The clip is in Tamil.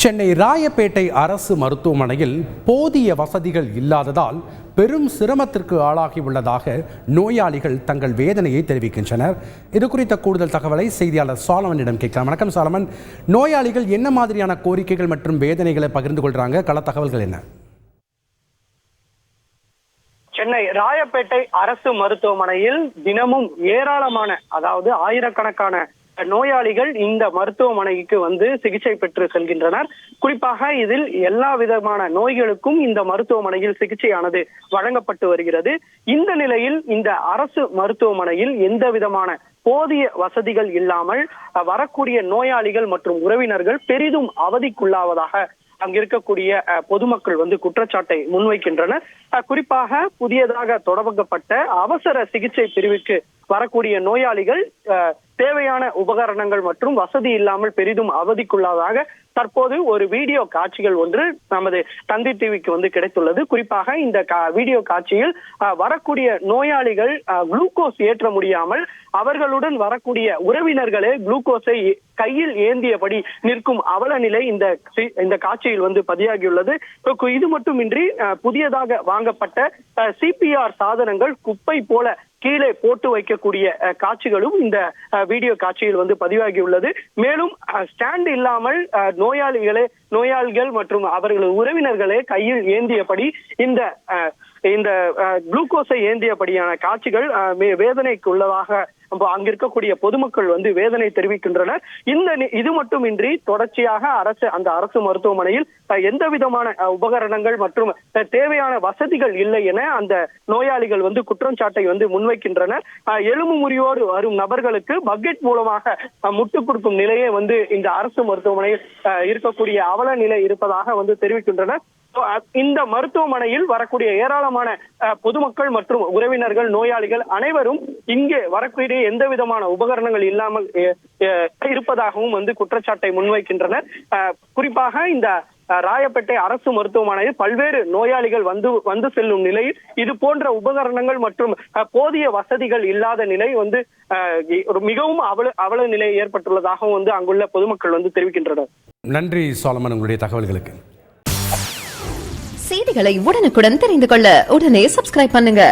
சென்னை ராயப்பேட்டை அரசு மருத்துவமனையில் போதிய வசதிகள் இல்லாததால் பெரும் சிரமத்திற்கு ஆளாகியுள்ளதாக நோயாளிகள் தங்கள் வேதனையை தெரிவிக்கின்றனர். இது குறித்த கூடுதல் தகவலை செய்தியாளர் சாலமனிடம் கேட்கலாம். வணக்கம் சாலமன், நோயாளிகள் என்ன மாதிரியான கோரிக்கைகள் மற்றும் வேதனைகளை பகிர்ந்து கொள்றாங்க? கள தகவல்கள் என்ன? சென்னை ராயப்பேட்டை அரசு மருத்துவமனையில் தினமும் ஏராளமான, அதாவது ஆயிரக்கணக்கான நோயாளிகள் இந்த மருத்துவமனைக்கு வந்து சிகிச்சை பெற்று செல்கின்றனர். குறிப்பாக இதில் எல்லா விதமான நோய்களுக்கும் இந்த மருத்துவமனையில் சிகிச்சையானது வழங்கப்பட்டு வருகிறது. இந்த நிலையில் இந்த அரசு மருத்துவமனையில் எந்த விதமான போதிய வசதிகள் இல்லாமல் வரக்கூடிய நோயாளிகள் மற்றும் உறவினர்கள் பெரிதும் அவதிக்குள்ளாவதாக அங்க இருக்கக்கூடிய பொதுமக்கள் வந்து குற்றச்சாட்டை முன்வைக்கின்றனர். குறிப்பாக புதியதாக தொடங்கப்பட்ட அவசர சிகிச்சை பிரிவுக்கு வரக்கூடிய நோயாளிகள் தேவையான உபகரணங்கள் மற்றும் வசதி இல்லாமல் பெரிதும் அவதிக்குள்ளாதாக தற்போது ஒரு வீடியோ காட்சிகள் ஒன்று நமது தந்தி டிவிக்கு வந்து கிடைத்துள்ளது. குறிப்பாக இந்த வீடியோ காட்சியில் வரக்கூடிய நோயாளிகள் குளுக்கோஸ் ஏற்ற முடியாமல் அவர்களுடன் வரக்கூடிய உறவினர்களே குளுக்கோஸை கையில் ஏந்தியபடி நிற்கும் அவல நிலை இந்த காட்சியில் வந்து பதிவாகியுள்ளது. இது மட்டுமின்றி புதியதாக வாங்கப்பட்ட சிபிஆர் சாதனங்கள் குப்பை போல கீழே போட்டு வைக்கக்கூடிய காட்சிகளும் இந்த வீடியோ காட்சியில் வந்து பதிவாகியுள்ளது. மேலும் ஸ்டாண்ட் இல்லாமல் நோயாளிகள் மற்றும் அவர்களது உறவினர்களே கையில் ஏந்தியபடி இந்த குளுக்கோஸை ஏந்தியபடியான காட்சிகள் வேதனைக்கு உள்ளதாக அங்க இருக்கக்கூடிய பொதுமக்கள் வந்து வேதனை தெரிவிக்கின்றனர். இது மட்டுமின்றி தொடர்ச்சியாக அந்த அரசு மருத்துவமனையில் எந்த விதமான உபகரணங்கள் மற்றும் தேவையான வசதிகள் இல்லை என அந்த நோயாளிகள் வந்து குற்றச்சாட்டை வந்து முன்வைக்கின்றனர். எலும்பு முறியோடு வரும் நபர்களுக்கு பக்கெட் மூலமாக முட்டுக் கொடுக்கும் நிலையே வந்து இந்த அரசு மருத்துவமனையில் இருக்கக்கூடிய அவல நிலை இருப்பதாக வந்து தெரிவிக்கின்றனர். இந்த மருத்துவமனையில் வரக்கூடிய ஏராளமான பொதுமக்கள் மற்றும் உறவினர்கள் நோயாளிகள் அனைவரும் இங்கே வரக்கூடிய எந்த விதமான உபகரணங்கள் இல்லாமல் இருப்பதாகவும் வந்து குற்றச்சாட்டை முன்வைக்கின்றனர். குறிப்பாக இந்த ராயப்பேட்டை அரசு மருத்துவமனையில் பல்வேறு நோயாளிகள் வந்து செல்லும் நிலையில் இது போன்ற உபகரணங்கள் மற்றும் போதிய வசதிகள் இல்லாத நிலை வந்து மிகவும் அவல நிலை ஏற்பட்டுள்ளதாகவும் வந்து அங்குள்ள பொதுமக்கள் வந்து தெரிவிக்கின்றனர். நன்றி சாலமன், உங்களுடைய தகவல்களுக்கு. செய்திகளை உடனுக்குடன் தெரிந்து கொள்ள உடனே சப்ஸ்கிரைப் பண்ணுங்க.